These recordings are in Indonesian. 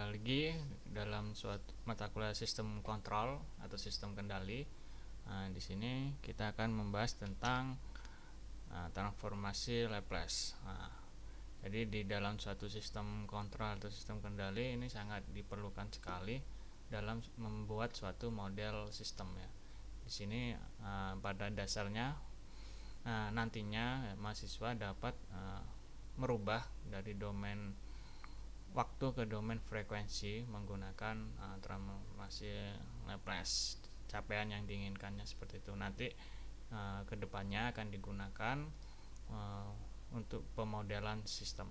lagi dalam suatu mata kuliah sistem kontrol atau sistem kendali. Di sini kita akan membahas tentang transformasi Laplace. Jadi di dalam suatu sistem kontrol atau sistem kendali ini sangat diperlukan sekali dalam membuat suatu model sistem ya. Di sini pada dasarnya nantinya mahasiswa dapat merubah dari domain waktu ke domain frekuensi menggunakan transformasi Laplace. Capaian yang diinginkannya seperti itu. Nanti kedepannya akan digunakan untuk pemodelan sistem.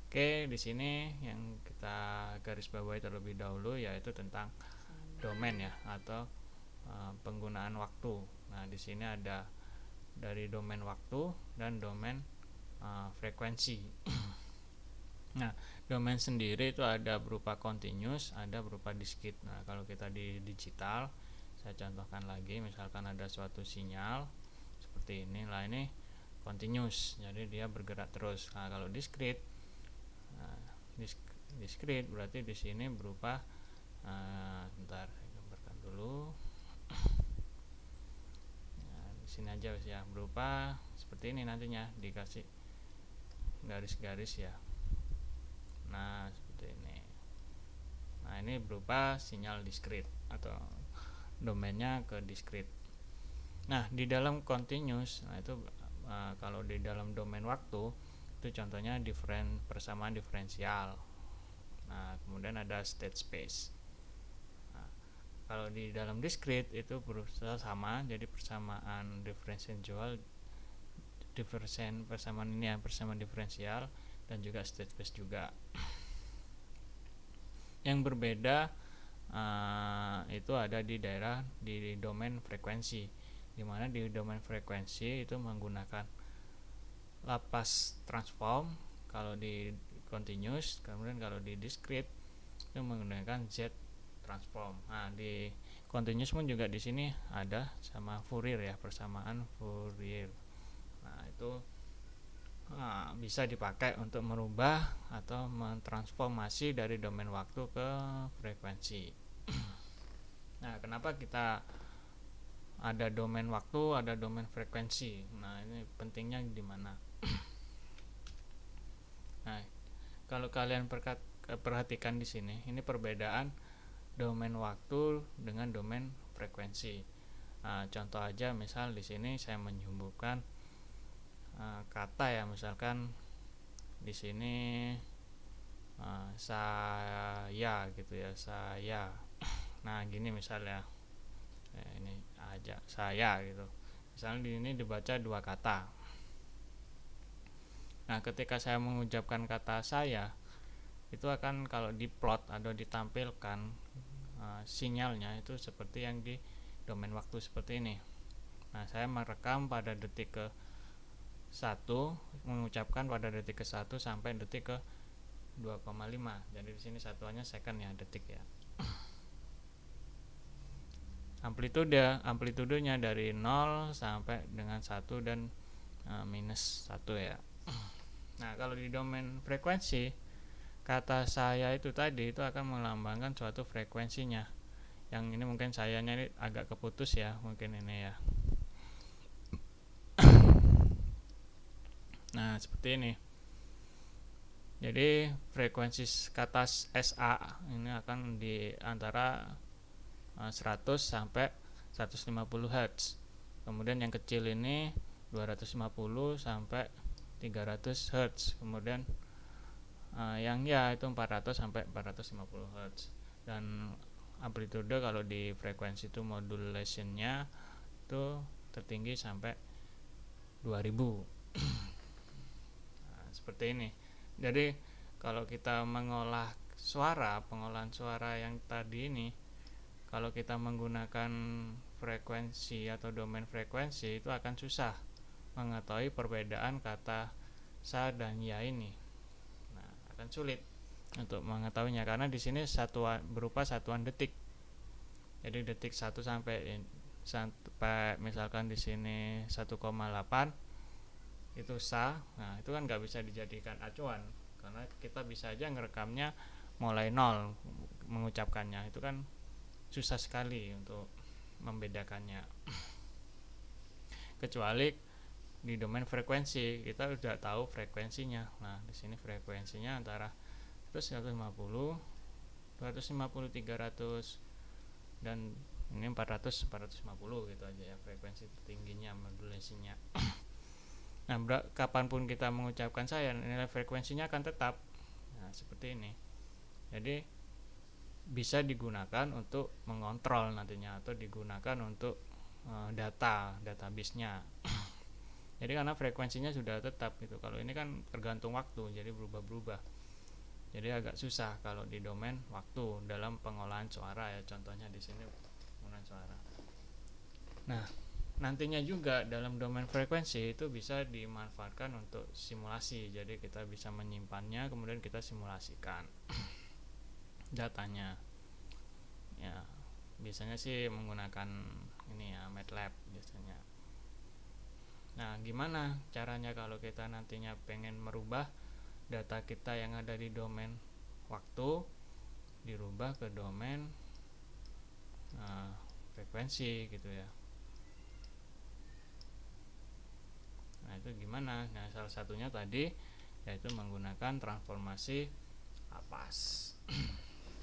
Oke, di sini yang kita garis bawahi terlebih dahulu yaitu tentang domain ya, atau penggunaan waktu. Nah, di sini ada dari domain waktu dan domain frekuensi. Nah, domain sendiri itu ada berupa continuous, ada berupa discrete. Nah, kalau kita di digital, saya contohkan lagi, misalkan ada suatu sinyal seperti ini, lah ini continuous, jadi dia bergerak terus. Nah, kalau discrete, discrete berarti di sini berupa, bentar, saya gambarkan dulu. Nah, di sini aja ya, berupa seperti ini nantinya, dikasih garis-garis ya. Nah, seperti ini. Nah, ini berupa sinyal discrete atau domainnya ke discrete. Nah, di dalam continuous, nah itu kalau di dalam domain waktu itu contohnya persamaan diferensial. Nah, kemudian ada state space. Nah, kalau di dalam discrete itu berusaha sama, jadi persamaan diferensial, persamaan ini ya, persamaan diferensial dan juga state space juga. Yang berbeda itu ada di domain frekuensi, dimana di domain frekuensi itu menggunakan Laplace transform kalau di continuous, kemudian kalau di discrete itu menggunakan Z transform. Nah, di continuous pun juga di sini ada sama Fourier ya, persamaan Fourier. Nah, itu bisa dipakai untuk merubah atau mentransformasi dari domain waktu ke frekuensi. Nah, kenapa kita ada domain waktu, ada domain frekuensi? Nah, ini pentingnya di mana? Nah, kalau kalian perhatikan di sini, ini perbedaan domain waktu dengan domain frekuensi. Nah, contoh aja, misal di sini saya menyebutkan kata ya, misalkan di sini saya gitu ya, saya. Nah, gini misalnya, ini aja saya gitu. Misalnya di ini dibaca dua kata. Nah, ketika saya mengucapkan kata saya, itu akan kalau diplot atau ditampilkan sinyalnya itu seperti yang di domain waktu seperti ini. Nah, saya merekam pada detik ke 1, mengucapkan pada detik ke 1 sampai detik ke 2,5. Jadi di sini satuannya second ya, detik ya. Amplitudenya dari 0 sampai dengan 1 dan minus 1 ya. Nah, kalau di domain frekuensi, kata saya itu tadi itu akan melambangkan suatu frekuensinya. Yang ini mungkin sayanya ini agak keputus ya, mungkin ini ya. Nah, seperti ini. Jadi frekuensi kata SA ini akan di antara 100 sampai 150 Hz. Kemudian yang kecil ini 250 sampai 300 Hz. Kemudian yang ya itu 400 sampai 450 Hz. Dan amplitude kalau di frekuensi itu modulationnya itu tertinggi sampai 2000. Nah, seperti ini. Jadi kalau kita mengolah pengolahan suara yang tadi ini, kalau kita menggunakan frekuensi atau domain frekuensi itu akan susah mengetahui perbedaan kata sa dan ya ini. Nah, akan sulit untuk mengetahuinya karena di sini berupa satuan detik. Jadi detik 1 sampai misalkan di sini 1,8 itu sa. Nah, itu kan nggak bisa dijadikan acuan karena kita bisa aja ngerekamnya mulai nol mengucapkannya, itu kan susah sekali untuk membedakannya. Kecuali di domain frekuensi kita udah tahu frekuensinya. Nah, di sini frekuensinya antara 150, 250, 300, dan ini 400, 450 gitu aja ya frekuensi tertingginya, modulasinya. Nah, kapanpun kita mengucapkan saya, nilai frekuensinya akan tetap. Nah, seperti ini. Jadi bisa digunakan untuk mengontrol nantinya, atau digunakan untuk database-nya. Jadi karena frekuensinya sudah tetap gitu. Kalau ini kan tergantung waktu, jadi berubah-berubah. Jadi agak susah kalau di domain waktu dalam pengolahan suara ya. Contohnya di sini pengolahan suara. Nah, nantinya juga dalam domain frekuensi itu bisa dimanfaatkan untuk simulasi. Jadi kita bisa menyimpannya, kemudian kita simulasikan datanya. Ya, biasanya sih menggunakan ini ya, MATLAB biasanya. Nah, gimana caranya kalau kita nantinya pengen merubah data kita yang ada di domain waktu dirubah ke domain frekuensi gitu ya. Nah, itu gimana? Nah, salah satunya tadi yaitu menggunakan transformasi Laplace.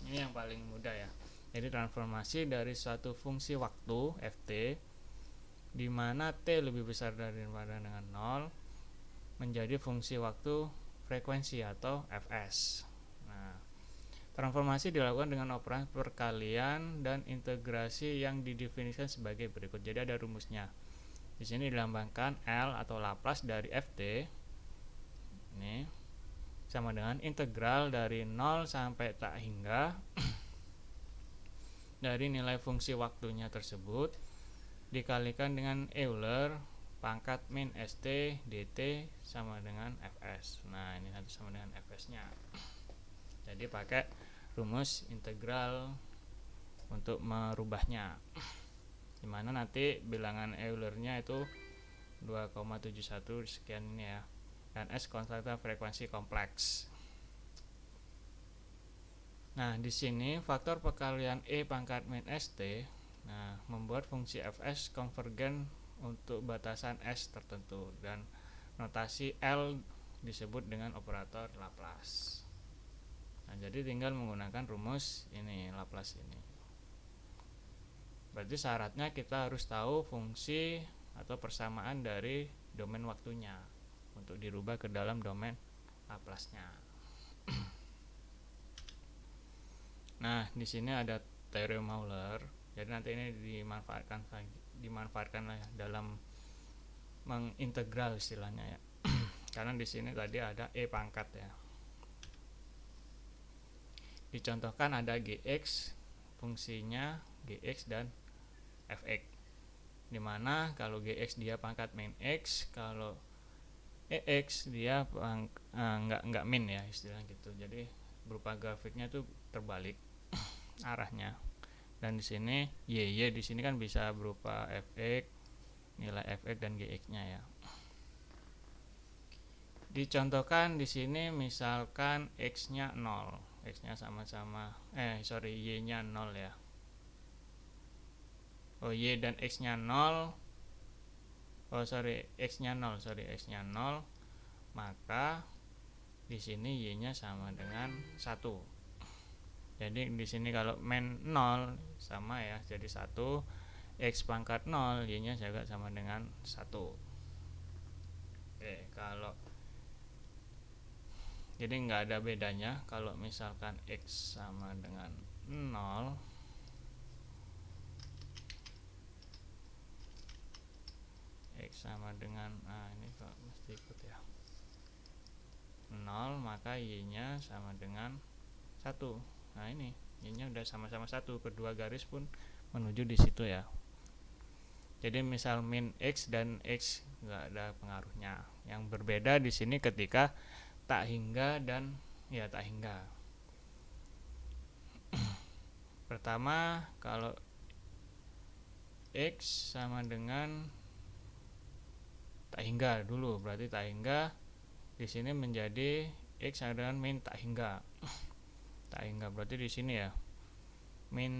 Ini yang paling mudah ya. Jadi transformasi dari suatu fungsi waktu ft di mana t lebih besar daripada dengan 0 menjadi fungsi waktu frekuensi atau fs. Nah, transformasi dilakukan dengan operasi perkalian dan integrasi yang didefinisikan sebagai berikut. Jadi ada rumusnya. Di sini dilambangkan L atau Laplace dari ft ini sama dengan integral dari 0 sampai tak hingga dari nilai fungsi waktunya tersebut dikalikan dengan Euler pangkat min st dt sama dengan fs. Nah, ini nanti sama dengan fs nya. Jadi pakai rumus integral untuk merubahnya, dimana nanti bilangan Euler-nya itu 2,71 sekian ini ya, dan S konstanta frekuensi kompleks. Nah, di sini faktor perkalian E pangkat min st membuat fungsi fs konvergen untuk batasan S tertentu, dan notasi L disebut dengan operator Laplace. Nah, jadi tinggal menggunakan rumus ini, Laplace ini. Berarti syaratnya kita harus tahu fungsi atau persamaan dari domain waktunya untuk dirubah ke dalam domain Laplace-nya. Nah, di sini ada teorem Euler. Jadi nanti ini dimanfaatkan dalam mengintegral istilahnya ya. Karena di sini tadi ada E pangkat ya. Dicontohkan ada Gx, fungsinya Gx dan Fx. Dimana kalau Gx dia pangkat min X, kalau Ex dia enggak min ya istilahnya gitu. Jadi berupa grafiknya tuh terbalik arahnya. Dan di sini y di sini kan bisa berupa fx, nilai fx dan gx-nya ya. Dicontohkan di sini misalkan x-nya 0, x-nya sama-sama y-nya 0 ya. Y dan x-nya 0. X-nya 0, maka di sini y-nya sama dengan 1. Jadi di sini kalau min 0 sama ya, jadi 1, x pangkat 0 y-nya juga sama dengan 1. Oke, kalau jadi nggak ada bedanya kalau misalkan x sama dengan 0, x sama dengan ini kok mesti ikut ya, 0, maka y-nya sama dengan 1. Nah, ini y-nya udah sama-sama 1, kedua garis pun menuju di situ ya. Jadi misal min x dan x nggak ada pengaruhnya. Yang berbeda di sini ketika tak hingga dan ya tak hingga. Pertama, kalau x sama dengan tak hingga dulu, berarti tak hingga di sini menjadi x sama dengan min tak hingga. tak hingga, berarti di sini ya min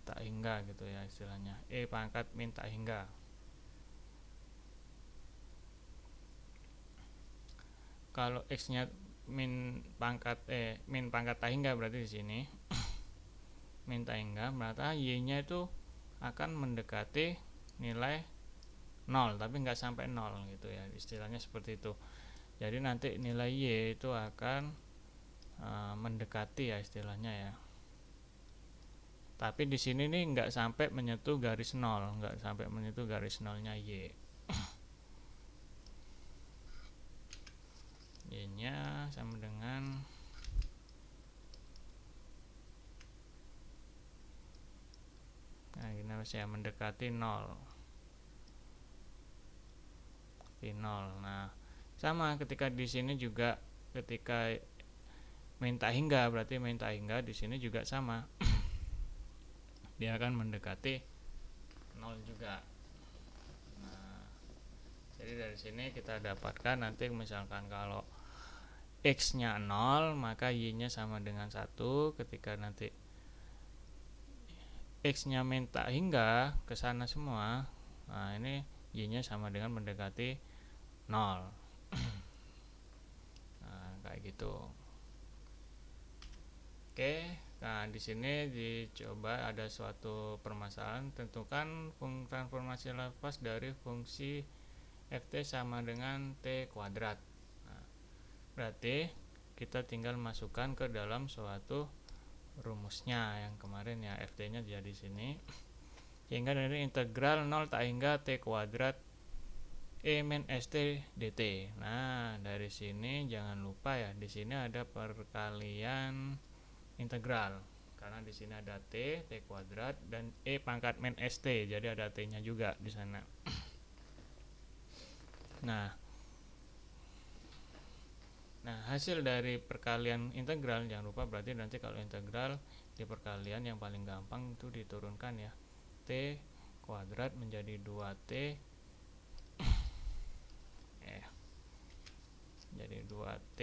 tak hingga gitu ya istilahnya, pangkat min tak hingga. Kalau x nya min pangkat tak hingga, berarti di sini min tak hingga, berarti y nya itu akan mendekati nilai 0 tapi nggak sampai 0 gitu ya, istilahnya seperti itu. Jadi nanti nilai y itu akan mendekati ya istilahnya ya. Tapi di sini nih nggak sampai menyentuh garis 0, nggak sampai menyentuh garis 0-nya y. Y-nya sama dengan ini saya mendekati 0. Di 0. Nah, sama ketika di sini juga ketika minta hingga, berarti minta hingga di sini juga sama. Dia akan mendekati 0 juga. Nah, jadi dari sini kita dapatkan nanti misalkan kalau x-nya 0, maka y-nya sama dengan 1. Ketika nanti x-nya minta hingga ke sana semua, nah ini y-nya sama dengan mendekati 0. Nah, kayak gitu. Oke, nah di sini dicoba ada suatu permasalahan, tentukan transformasi Laplace dari fungsi ft sama dengan t kuadrat. Nah, berarti kita tinggal masukkan ke dalam suatu rumusnya yang kemarin ya, ft-nya jadi sini. Sehingga dari integral 0 tak hingga t kuadrat min st dt. Nah, dari sini jangan lupa ya, di sini ada perkalian integral karena di sini ada t kuadrat dan pangkat min st, jadi ada t-nya juga di sana. Nah, hasil dari perkalian integral jangan lupa, berarti nanti kalau integral di perkalian yang paling gampang itu diturunkan ya, t kuadrat menjadi 2t jadi 2t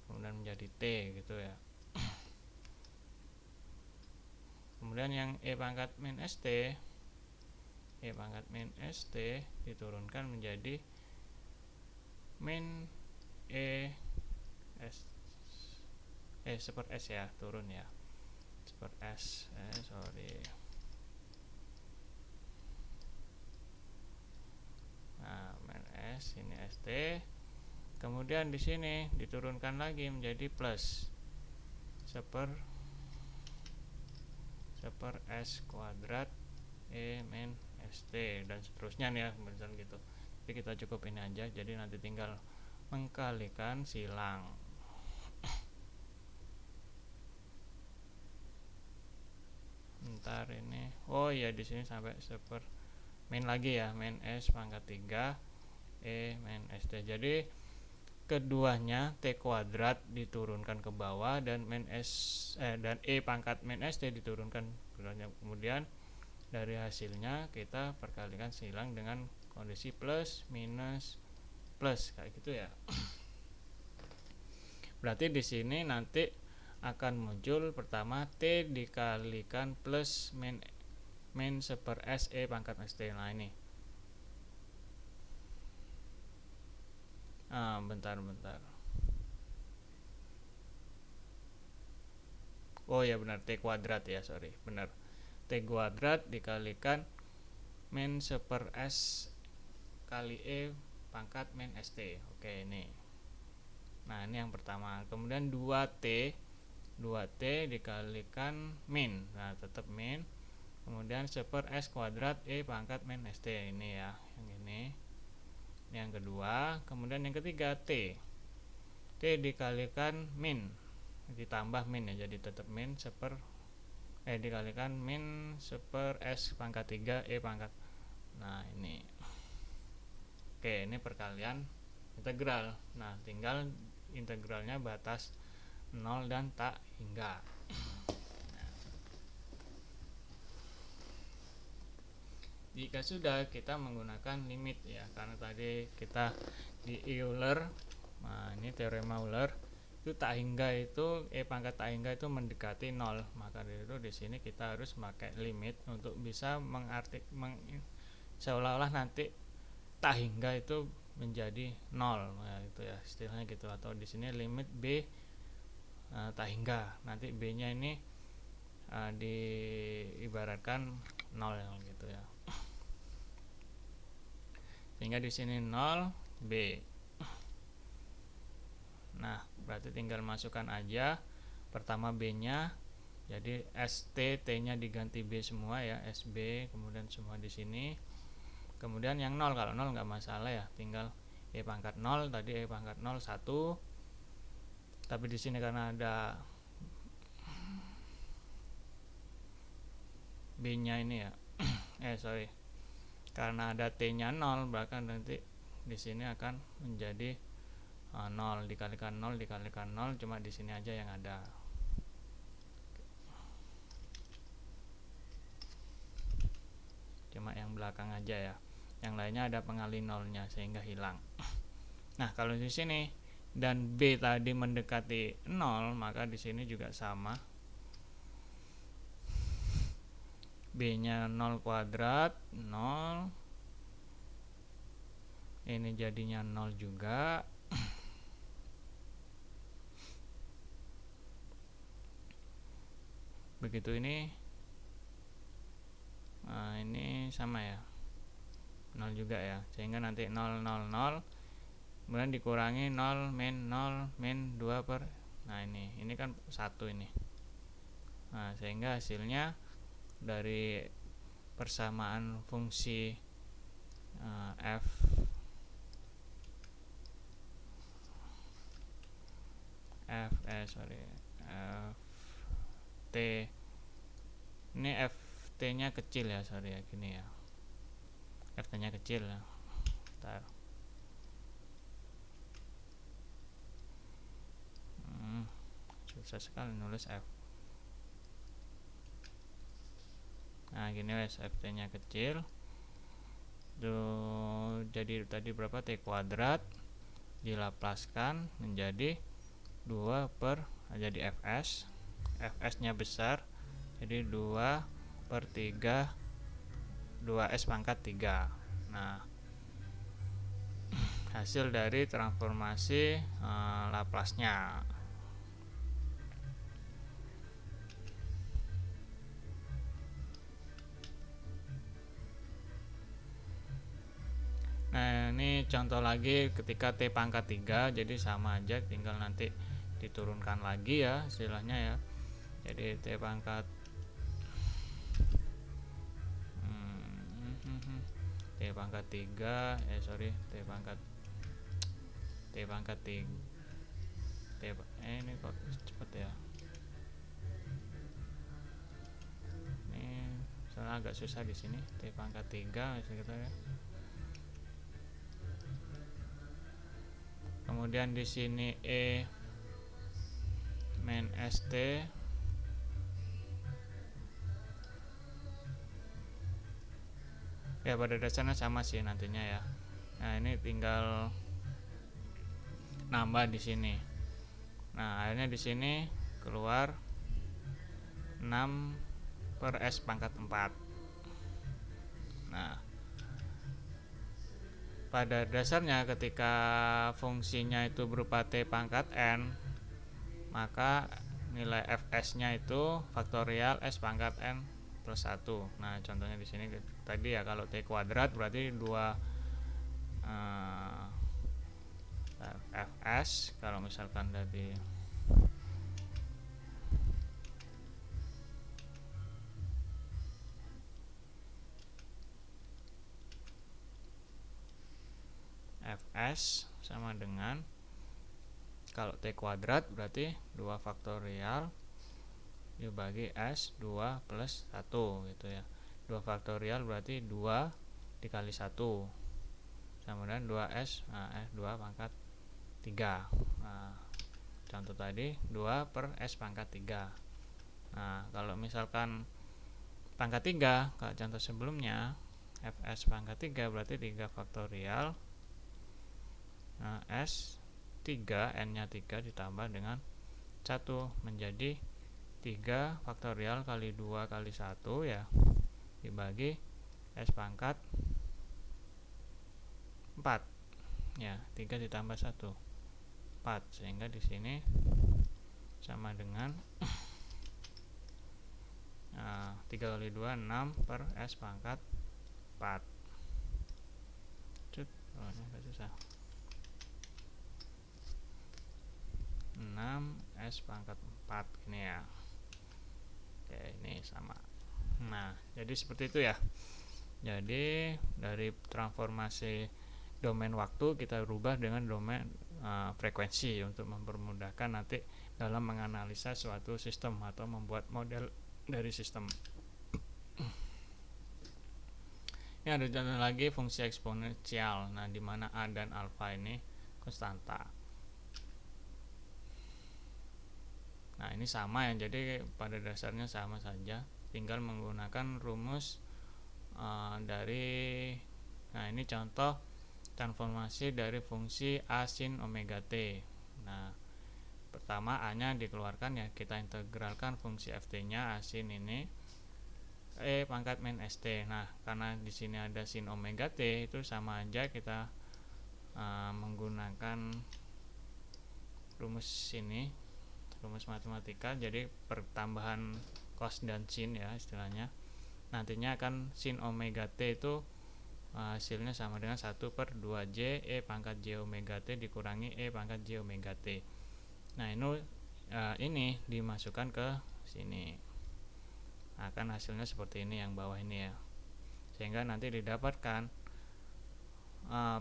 kemudian menjadi t gitu ya. Kemudian yang pangkat min st diturunkan menjadi min seper s ya, turun ya, seper s nah min s ini st, kemudian di sini diturunkan lagi menjadi plus seper s kuadrat min st dan seterusnya nih ya, misalnya gitu. Jadi kita cukup ini aja, jadi nanti tinggal mengkalikan silang. Bentar ini, oh iya di sini sampai seper min lagi ya, min s pangkat 3 min st. Jadi keduanya t kuadrat diturunkan ke bawah dan dan pangkat min st diturunkan ke bawah. Kemudian dari hasilnya kita perkalikan silang dengan kondisi plus minus plus kayak gitu ya. Berarti di sini nanti akan muncul pertama t dikalikan plus min seper s pangkat st. Nah ini, bentar oh ya benar, t kuadrat ya, sorry, benar, t kuadrat dikalikan min seper s kali pangkat min st. Oke, ini. Nah, ini yang pertama. Kemudian 2t dikalikan min. Nah, tetap min. Kemudian seper s kuadrat pangkat min st, ini ya, yang ini. Ini yang kedua. Kemudian yang ketiga t dikalikan min, ditambah min ya, jadi tetap min seper dikalikan min seper s pangkat 3 pangkat. Nah, ini. Oke, ini perkalian integral. Nah, tinggal integralnya batas 0 dan tak hingga. Nah, jika sudah, kita menggunakan limit ya, karena tadi kita di Euler, nah ini teorema Euler, itu tak hingga itu pangkat tak hingga itu mendekati 0, maka dari itu di sini kita harus pakai limit untuk bisa seolah-olah nanti tak hingga itu menjadi 0. Nah, itu ya istilahnya gitu, atau di sini limit B tak hingga, nanti B-nya ini diibaratkan 0 gitu ya. Sehingga di sini 0 B. Nah, berarti tinggal masukkan aja pertama B-nya. Jadi ST, T-nya diganti B semua ya, SB, kemudian semua di sini. Kemudian yang 0, kalau 0 nggak masalah ya, tinggal E pangkat 0, tadi E pangkat 0 1. Tapi di sini karena ada B-nya ini ya. Karena ada T-nya 0, bahkan nanti di sini akan menjadi 0 dikalikan 0 dikalikan 0, cuma di sini aja yang ada. Cuma yang belakang aja ya. Yang lainnya ada pengali nolnya sehingga hilang. Nah, kalau di sini dan B tadi mendekati 0, maka di sini juga sama. B-nya 0 kuadrat, 0. Ini jadinya 0 juga. Begitu ini. Nah, ini sama ya. 0 juga ya. Sehingga nanti 0 0 0. Kemudian dikurangi 0 min 2 per. Nah, ini kan 1 ini. Nah, sehingga hasilnya dari persamaan fungsi f t ini ft nya kecil ya, sorry ya, gini ya, ft nya kecil ya. Bentar. Susah sekali nulis f. Nah, gini wes, ft nya kecil. Tuh, jadi tadi berapa, t kuadrat dilaplaskan menjadi 2 per, jadi fs nya besar, jadi 2 per 3 2s pangkat 3. Nah, hasil dari transformasi Laplace-nya. Nah, ini contoh lagi ketika T pangkat 3, jadi sama aja, tinggal nanti diturunkan lagi ya istilahnya ya. Jadi T pangkat T pangkat 3, T pangkat 3. Ini kok cepet ya. Ini soalnya agak susah di sini. T pangkat 3 gitu ya. Kemudian di sini E min ST ya, pada dasarnya sama sih nantinya ya. Nah, ini tinggal nambah di sini. Nah, akhirnya di sini keluar 6 per S pangkat 4. Nah, pada dasarnya ketika fungsinya itu berupa T pangkat N, maka nilai Fs nya itu faktorial S pangkat N plus 1. Nah, contohnya di sini tadi ya, kalau T kuadrat berarti 2 Fs. Kalau misalkan dari Fs sama dengan, kalau T kuadrat berarti 2 faktorial dibagi S 2 plus 1 gitu ya. 2 faktorial berarti 2 dikali 1 sama dengan 2S, nah, 2 pangkat 3. Nah, contoh tadi 2 per S pangkat 3. Nah, kalau misalkan pangkat 3, kalau contoh sebelumnya Fs pangkat 3 berarti 3 faktorial, nah, S 3, n-nya 3 ditambah dengan 1 menjadi 3 faktorial kali 2 kali 1 ya, dibagi S pangkat 4 ya, 3 ditambah 1 4, sehingga di sini sama dengan 3 kali 2 6 per S pangkat 4. Oh, ini agak susah. 6 S pangkat 4 ini ya. Oke, ini sama. Nah, jadi seperti itu ya. Jadi dari transformasi domain waktu kita rubah dengan domain frekuensi untuk mempermudahkan nanti dalam menganalisa suatu sistem atau membuat model dari sistem. Ini ada satu lagi fungsi eksponensial. Nah, di mana A dan alfa ini konstanta. Nah, ini sama ya. Jadi pada dasarnya sama saja. Tinggal menggunakan rumus dari, nah ini contoh transformasi dari fungsi A sin omega T. Nah, pertama A-nya dikeluarkan ya, kita integralkan fungsi ft-nya A sin ini E pangkat min st. Nah, karena di sini ada sin omega T, itu sama aja kita menggunakan rumus ini, rumus matematika. Jadi pertambahan cos dan sin ya istilahnya. Nantinya akan sin omega T itu hasilnya sama dengan 1 per 2J E pangkat J omega T dikurangi E pangkat J omega T. Nah, ini dimasukkan ke sini. Akan hasilnya seperti ini yang bawah ini ya. Sehingga nanti didapatkan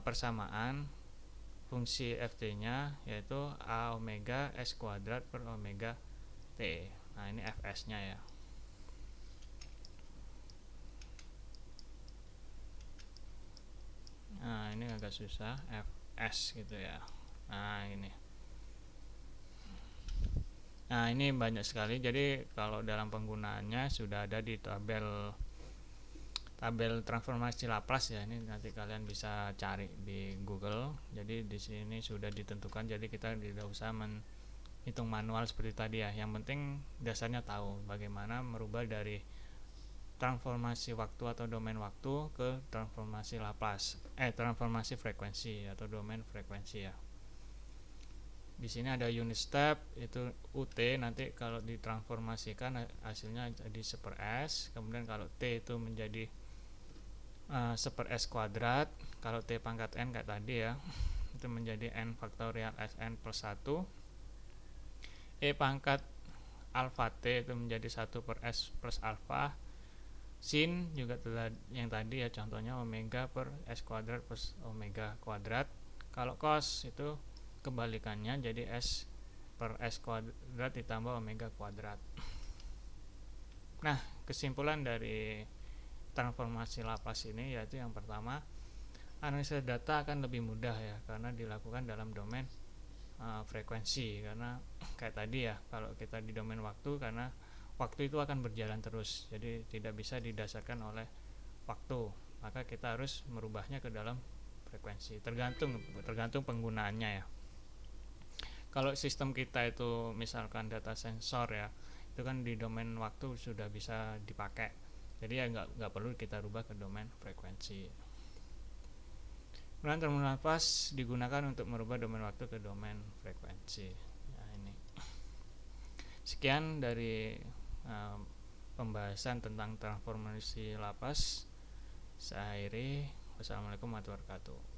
persamaan fungsi ft-nya yaitu A omega S kuadrat per omega T. Nah, ini fs-nya ya. Nah, ini agak susah, fs gitu ya. Nah, ini. Nah, ini banyak sekali. Jadi kalau dalam penggunaannya sudah ada di tabel transformasi Laplace ya. Ini nanti kalian bisa cari di Google. Jadi di sini sudah ditentukan. Jadi kita tidak usah menghitung manual seperti tadi ya. Yang penting dasarnya tahu bagaimana merubah dari transformasi waktu atau domain waktu ke transformasi Laplace. Transformasi frekuensi atau domain frekuensi ya. Di sini ada unit step itu UT, nanti kalau ditransformasikan hasilnya jadi 1/s. Kemudian kalau T itu menjadi 1/s kuadrat. Kalau T pangkat N kayak tadi ya, itu menjadi N faktorial Sn plus 1. E pangkat alpha T itu menjadi 1/s plus alpha. Sin juga yang tadi ya, contohnya omega per S kuadrat plus omega kuadrat. Kalau cos itu kebalikannya, jadi S per S kuadrat ditambah omega kuadrat. Nah, kesimpulan dari transformasi Laplace ini yaitu yang pertama, analisa data akan lebih mudah ya karena dilakukan dalam domain frekuensi. Karena kayak tadi ya, kalau kita di domain waktu, karena waktu itu akan berjalan terus, jadi tidak bisa didasarkan oleh waktu, maka kita harus merubahnya ke dalam frekuensi, tergantung penggunaannya ya. Kalau sistem kita itu misalkan data sensor ya, itu kan di domain waktu sudah bisa dipakai, jadi ya nggak perlu kita rubah ke domain frekuensi. Kemudian terminal pas digunakan untuk merubah domain waktu ke domain frekuensi. Nah, ini sekian dari pembahasan tentang transformasi Laplace. Saya akhiri. Wassalamualaikum warahmatullahi wabarakatuh.